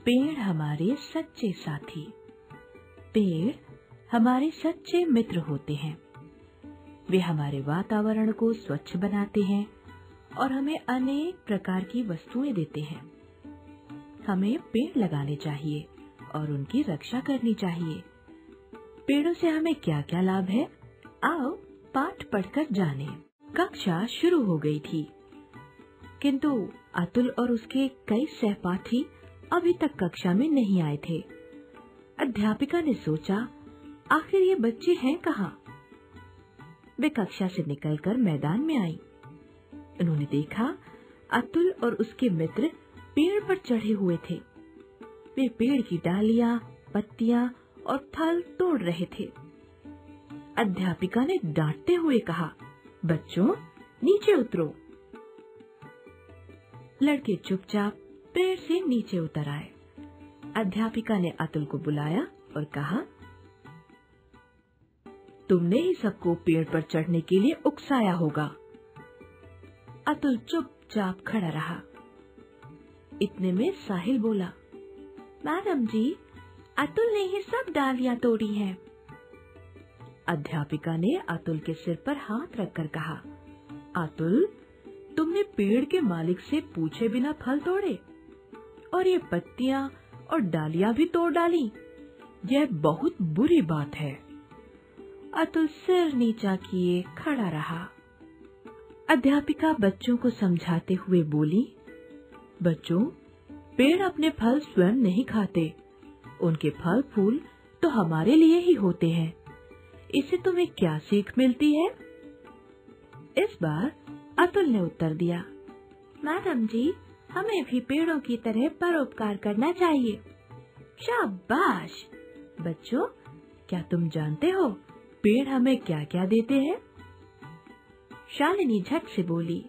पेड़ हमारे सच्चे साथी। पेड़ हमारे सच्चे मित्र होते हैं। वे हमारे वातावरण को स्वच्छ बनाते हैं और हमें अनेक प्रकार की वस्तुएं देते हैं। हमें पेड़ लगाने चाहिए और उनकी रक्षा करनी चाहिए। पेड़ों से हमें क्या क्या लाभ है, आओ पाठ पढ़कर जाने। कक्षा शुरू हो गई थी, किंतु अतुल और उसके कई सहपाठी अभी तक कक्षा में नहीं आए थे। अध्यापिका ने सोचा, आखिर ये बच्चे हैं कहाँ? वे कक्षा से निकलकर मैदान में आई। उन्होंने देखा अतुल और उसके मित्र पेड़ पर चढ़े हुए थे। वे पेड़ की डालियां, पत्तियां और फल तोड़ रहे थे। अध्यापिका ने डांटते हुए कहा, बच्चों नीचे उतरो। लड़के चुपचाप पेड़ से नीचे उतर आए। अध्यापिका ने अतुल को बुलाया और कहा, तुमने ही सबको पेड़ पर चढ़ने के लिए उकसाया होगा। अतुल चुपचाप खड़ा रहा। इतने में साहिल बोला, मैडम जी, अतुल ने ही सब डालियां तोड़ी हैं। अध्यापिका ने अतुल के सिर पर हाथ रखकर कहा, अतुल, तुमने पेड़ के मालिक से पूछे बिना फल तोड़े और ये पत्तियां और डालियां भी तोड़ डाली। यह बहुत बुरी बात है। अतुल सिर नीचा किए खड़ा रहा। अध्यापिका बच्चों को समझाते हुए बोली, बच्चों, पेड़ अपने फल स्वयं नहीं खाते। उनके फल फूल तो हमारे लिए ही होते हैं। इससे तुम्हें क्या सीख मिलती है? इस बार अतुल ने उत्तर दिया, मैडम जी, हमें भी पेड़ों की तरह परोपकार करना चाहिए। शाबाश! बच्चों, क्या तुम जानते हो पेड़ हमें क्या क्या देते हैं? शालिनी झट से बोली,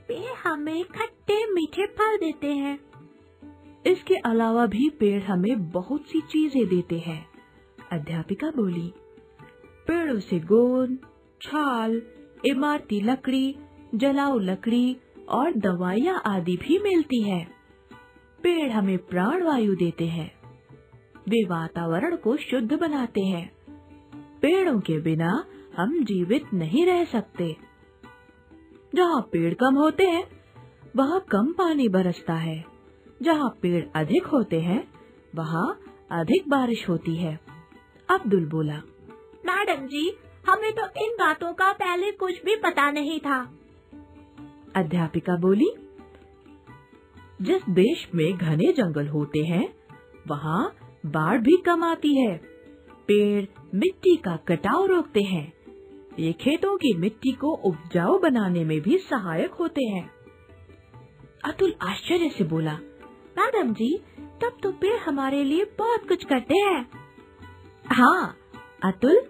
पेड़ हमें खट्टे मीठे फल देते हैं। इसके अलावा भी पेड़ हमें बहुत सी चीजें देते हैं। अध्यापिका बोली, पेड़ों से गोंद, छाल, इमारती लकड़ी, जलाऊ लकड़ी और दवाइयाँ आदि भी मिलती है। पेड़ हमें प्राणवायु देते हैं। वे वातावरण को शुद्ध बनाते हैं। पेड़ों के बिना हम जीवित नहीं रह सकते। जहाँ पेड़ कम होते हैं, वहाँ कम पानी बरसता है। जहाँ पेड़ अधिक होते हैं, वहाँ अधिक बारिश होती है। अब्दुल बोला, मैडम जी, हमें तो इन बातों का पहले कुछ भी पता नहीं था। अध्यापिका बोली, जिस देश में घने जंगल होते हैं, वहाँ बाढ़ भी कम आती है। पेड़ मिट्टी का कटाव रोकते हैं। ये खेतों की मिट्टी को उपजाऊ बनाने में भी सहायक होते हैं। अतुल आश्चर्य से बोला, मैडम जी, तब तो पेड़ हमारे लिए बहुत कुछ करते हैं। हाँ अतुल,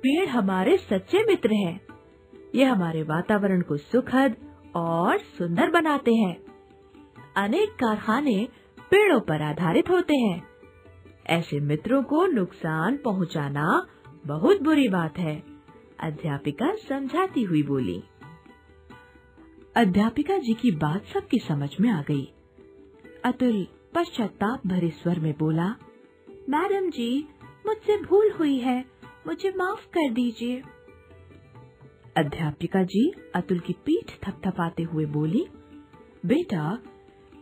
पेड़ हमारे सच्चे मित्र हैं। ये हमारे वातावरण को सुखद और सुंदर बनाते हैं। अनेक कारखाने पेड़ों पर आधारित होते हैं। ऐसे मित्रों को नुकसान पहुंचाना बहुत बुरी बात है। अध्यापिका समझाती हुई बोली। अध्यापिका जी की बात सबकी समझ में आ गई। अतुल पश्चाताप भरे स्वर में बोला, मैडम जी, मुझसे भूल हुई है, मुझे माफ कर दीजिए। अध्यापिका जी अतुल की पीठ थपथपाते हुए बोली, बेटा,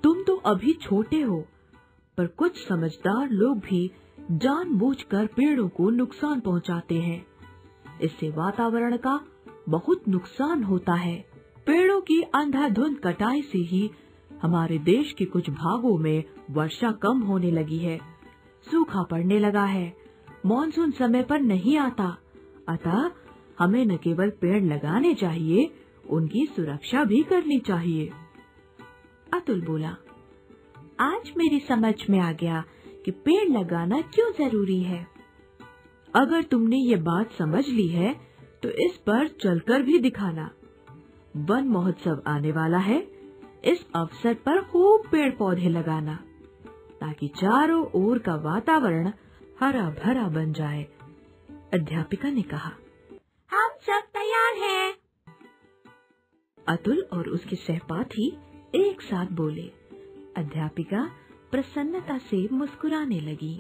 तुम तो अभी छोटे हो, पर कुछ समझदार लोग भी जानबूझकर पेड़ों को नुकसान पहुंचाते हैं। इससे वातावरण का बहुत नुकसान होता है। पेड़ों की अंधाधुंध कटाई से ही हमारे देश के कुछ भागों में वर्षा कम होने लगी है, सूखा पड़ने लगा है, मॉनसून समय पर नहीं आता। अतः हमें न केवल पेड़ लगाने चाहिए, उनकी सुरक्षा भी करनी चाहिए। अतुल बोला, आज मेरी समझ में आ गया कि पेड़ लगाना क्यों जरूरी है। अगर तुमने ये बात समझ ली है तो इस पर चलकर भी दिखाना। वन महोत्सव आने वाला है, इस अवसर पर खूब पेड़ पौधे लगाना, ताकि चारों ओर का वातावरण हरा भरा बन जाए। अध्यापिका ने कहा, हम सब तैयार हैं। अतुल और उसके सहपाठी एक साथ बोले। अध्यापिका प्रसन्नता से मुस्कुराने लगी।